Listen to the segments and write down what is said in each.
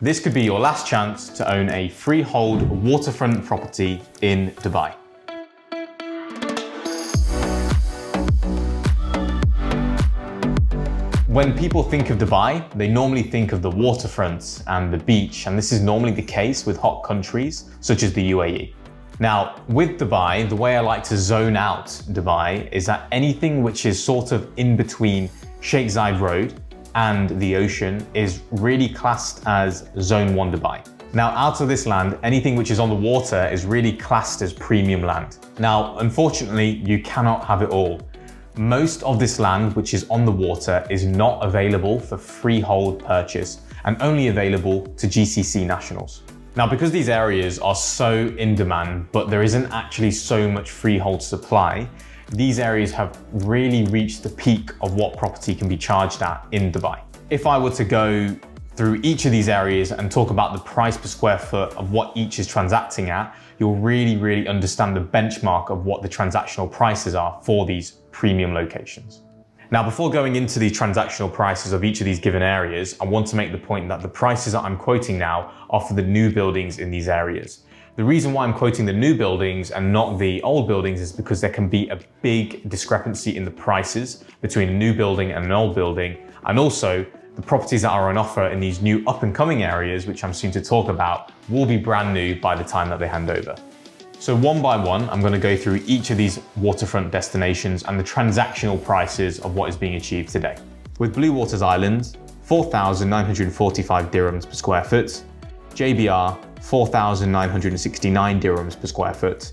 This could be your last chance to own a freehold waterfront property in Dubai. When people think of Dubai, they normally think of the waterfronts and the beach, and this is normally the case with hot countries such as the UAE. Now, with Dubai, the way I like to zone out Dubai is that anything which is sort of in between Sheikh Zayed Road and the ocean is really classed as Zone 1 Dubai. Now, out of this land, anything which is on the water is really classed as premium land. Now, unfortunately, you cannot have it all. Most of this land which is on the water is not available for freehold purchase and only available to GCC nationals. Now, because these areas are so in demand, but there isn't actually so much freehold supply, these areas have really reached the peak of what property can be charged at in Dubai. If I were to go through each of these areas and talk about the price per square foot of what each is transacting at, you'll really understand the benchmark of what the transactional prices are for these premium locations. Now, before going into the transactional prices of each of these given areas, I want to make the point that the prices that I'm quoting now are for the new buildings in these areas. The reason why I'm quoting the new buildings and not the old buildings is because there can be a big discrepancy in the prices between a new building and an old building, and also the properties that are on offer in these new up and coming areas, which I'm soon to talk about, will be brand new by the time that they hand over. So one by one, I'm going to go through each of these waterfront destinations and the transactional prices of what is being achieved today. With Blue Waters Island, 4,945 dirhams per square foot, JBR, 4,969 dirhams per square foot,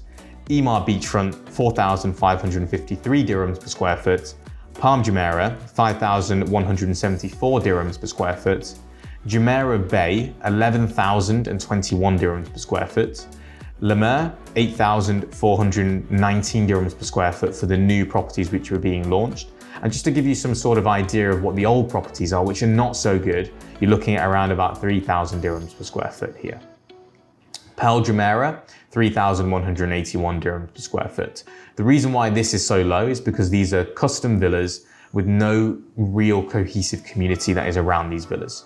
Emaar Beachfront, 4,553 dirhams per square foot, Palm Jumeirah, 5,174 dirhams per square foot, Jumeirah Bay, 11,021 dirhams per square foot, Lamer, 8,419 dirhams per square foot for the new properties which are being launched. And just to give you some sort of idea of what the old properties are, which are not so good, you're looking at around about 3,000 dirhams per square foot here. Pearl Jumeirah, 3,181 dirhams per square foot. The reason why this is so low is because these are custom villas with no real cohesive community that is around these villas.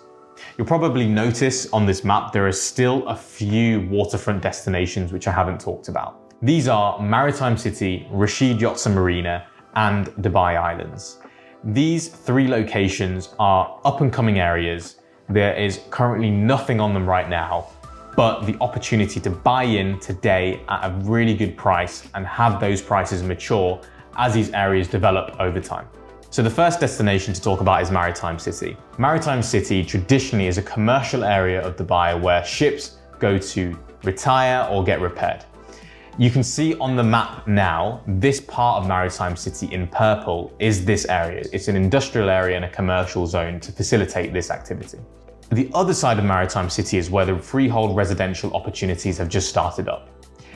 You'll probably notice on this map there are still a few waterfront destinations which I haven't talked about. These are Maritime City, Rashid Yachts and Marina, and Dubai Islands. These three locations are up and coming areas. There is currently nothing on them right now, but the opportunity to buy in today at a really good price and have those prices mature as these areas develop over time. So the first destination to talk about is Maritime City. Maritime City traditionally is a commercial area of Dubai where ships go to retire or get repaired. You can see on the map now, this part of Maritime City in purple is this area. It's an industrial area and a commercial zone to facilitate this activity. The other side of Maritime City is where the freehold residential opportunities have just started up.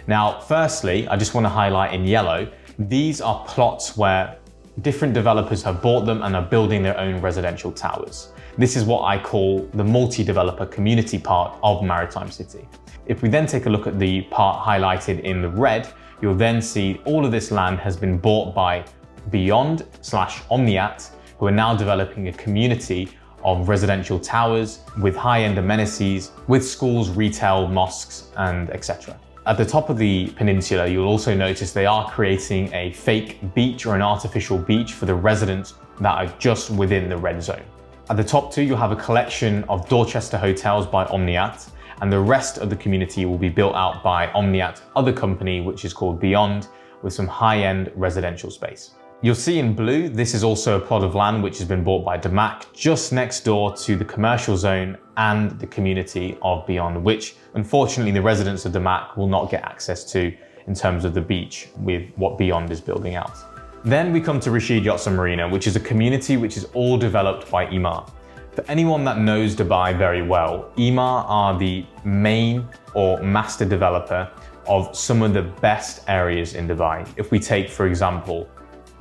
Now, firstly, I just want to highlight in yellow, these are plots where different developers have bought them and are building their own residential towers. This is what I call the multi-developer community part of Maritime City. If we then take a look at the part highlighted in the red, you'll then see all of this land has been bought by Beyond/Omniat, who are now developing a community of residential towers with high-end amenities, with schools, retail, mosques, and etc. At the top of the peninsula, you'll also notice they are creating a fake beach or an artificial beach for the residents that are just within the red zone. At the top two, you'll have a collection of Dorchester hotels by Omniat, and the rest of the community will be built out by Omniat's other company, which is called Beyond, with some high-end residential space. You'll see in blue, this is also a plot of land which has been bought by Damac just next door to the commercial zone and the community of Beyond, which unfortunately the residents of Damac will not get access to in terms of the beach with what Beyond is building out. Then we come to Rashid Yachts and Marina, which is a community which is all developed by Emaar. For anyone that knows Dubai very well, Emaar are the main or master developer of some of the best areas in Dubai. If we take, for example,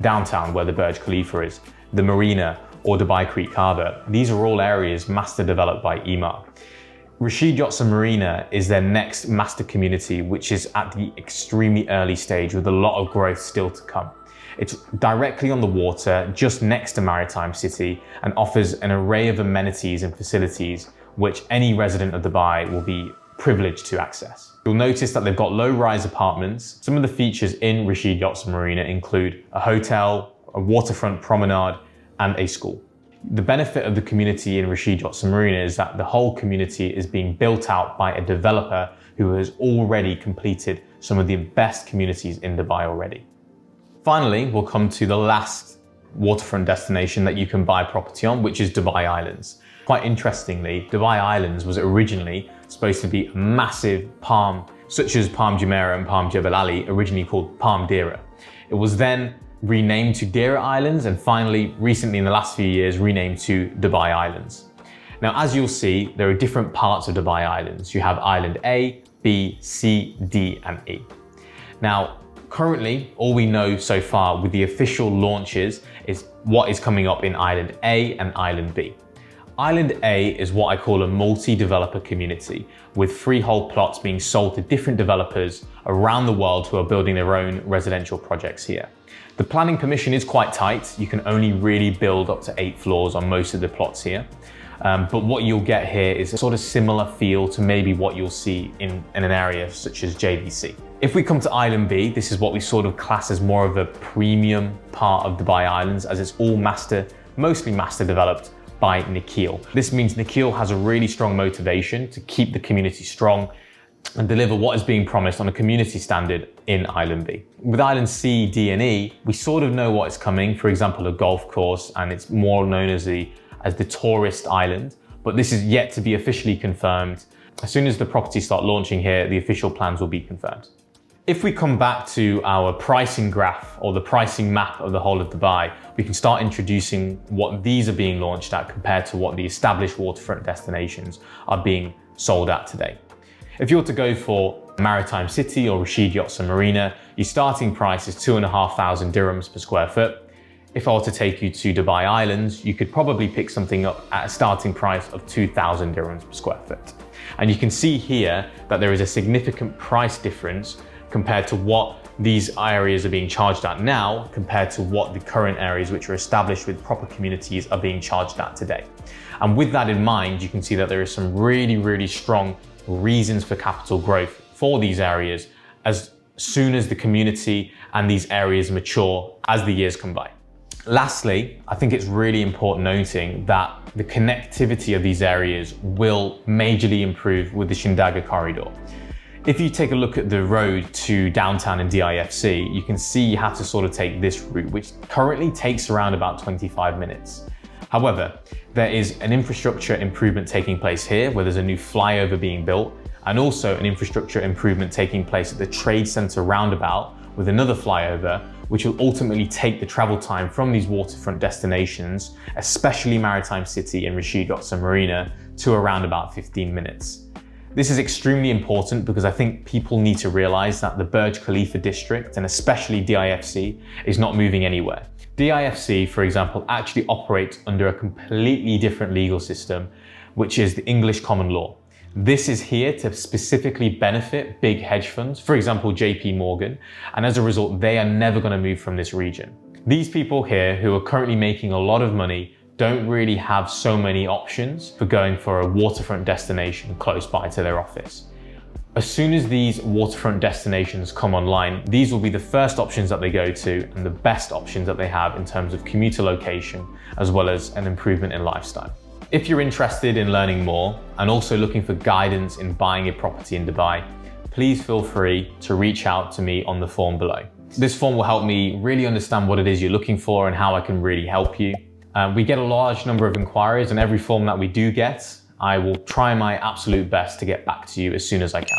downtown where the Burj Khalifa is, the marina, or Dubai Creek Harbour, these are all areas master developed by Emaar. Rashid Yachts and Marina is their next master community, which is at the extremely early stage with a lot of growth still to come. It's directly on the water, just next to Maritime City, and offers an array of amenities and facilities which any resident of Dubai will be privileged to access. You'll notice that they've got low-rise apartments. Some of the features in Rashid Yachts and Marina include a hotel, a waterfront promenade, and a school. The benefit of the community in Rashid Yachts and Marina is that the whole community is being built out by a developer who has already completed some of the best communities in Dubai already. Finally, we'll come to the last waterfront destination that you can buy property on, which is Dubai Islands. Quite interestingly, Dubai Islands was originally supposed to be a massive palm, such as Palm Jumeirah and Palm Jebel Ali, originally called Palm Deira. It was then renamed to Deira Islands and finally, recently in the last few years, renamed to Dubai Islands. Now, as you'll see, there are different parts of Dubai Islands. You have Island A, B, C, D, and E. Now, currently, all we know so far with the official launches is what is coming up in Island A and Island B. Island A is what I call a multi-developer community, with freehold plots being sold to different developers around the world who are building their own residential projects here. The planning permission is quite tight. You can only really build up to 8 floors on most of the plots here. But what you'll get here is a sort of similar feel to maybe what you'll see in an area such as JVC. If we come to Island B, this is what we sort of class as more of a premium part of Dubai Islands, as it's all mostly master developed by Nikhil. This means Nikhil has a really strong motivation to keep the community strong and deliver what is being promised on a community standard in Island B. With Island C, D, and E, we sort of know what is coming. For example, a golf course, and it's more known as the tourist island, but this is yet to be officially confirmed. As soon as the properties start launching here, the official plans will be confirmed. If we come back to our pricing graph or the pricing map of the whole of Dubai, we can start introducing what these are being launched at compared to what the established waterfront destinations are being sold at today. If you were to go for Maritime City or Rashid Yachts and Marina, your starting price is 2,500 dirhams per square foot. If I were to take you to Dubai Islands, you could probably pick something up at a starting price of 2,000 dirhams per square foot. And you can see here that there is a significant price difference compared to what these areas are being charged at now compared to what the current areas which are established with proper communities are being charged at today. And with that in mind, you can see that there is some really, really strong reasons for capital growth for these areas as soon as the community and these areas mature as the years come by. Lastly, I think it's really important noting that the connectivity of these areas will majorly improve with the Shindaga corridor. If you take a look at the road to downtown and DIFC, you can see you have to sort of take this route, which currently takes around about 25 minutes. However, there is an infrastructure improvement taking place here where there's a new flyover being built, and also an infrastructure improvement taking place at the Trade Centre roundabout with another flyover, which will ultimately take the travel time from these waterfront destinations, especially Maritime City and Rashid Yachts and Marina, to around about 15 minutes. This is extremely important because I think people need to realize that the Burj Khalifa district, and especially DIFC, is not moving anywhere. DIFC, for example, actually operates under a completely different legal system, which is the English common law. This is here to specifically benefit big hedge funds, for example, JP Morgan, and as a result, they are never going to move from this region. These people here who are currently making a lot of money don't really have so many options for going for a waterfront destination close by to their office. As soon as these waterfront destinations come online, these will be the first options that they go to and the best options that they have in terms of commuter location, as well as an improvement in lifestyle. If you're interested in learning more and also looking for guidance in buying a property in Dubai, please feel free to reach out to me on the form below. This form will help me really understand what it is you're looking for and how I can really help you. We get a large number of inquiries, and every form that we do get, I will try my absolute best to get back to you as soon as I can.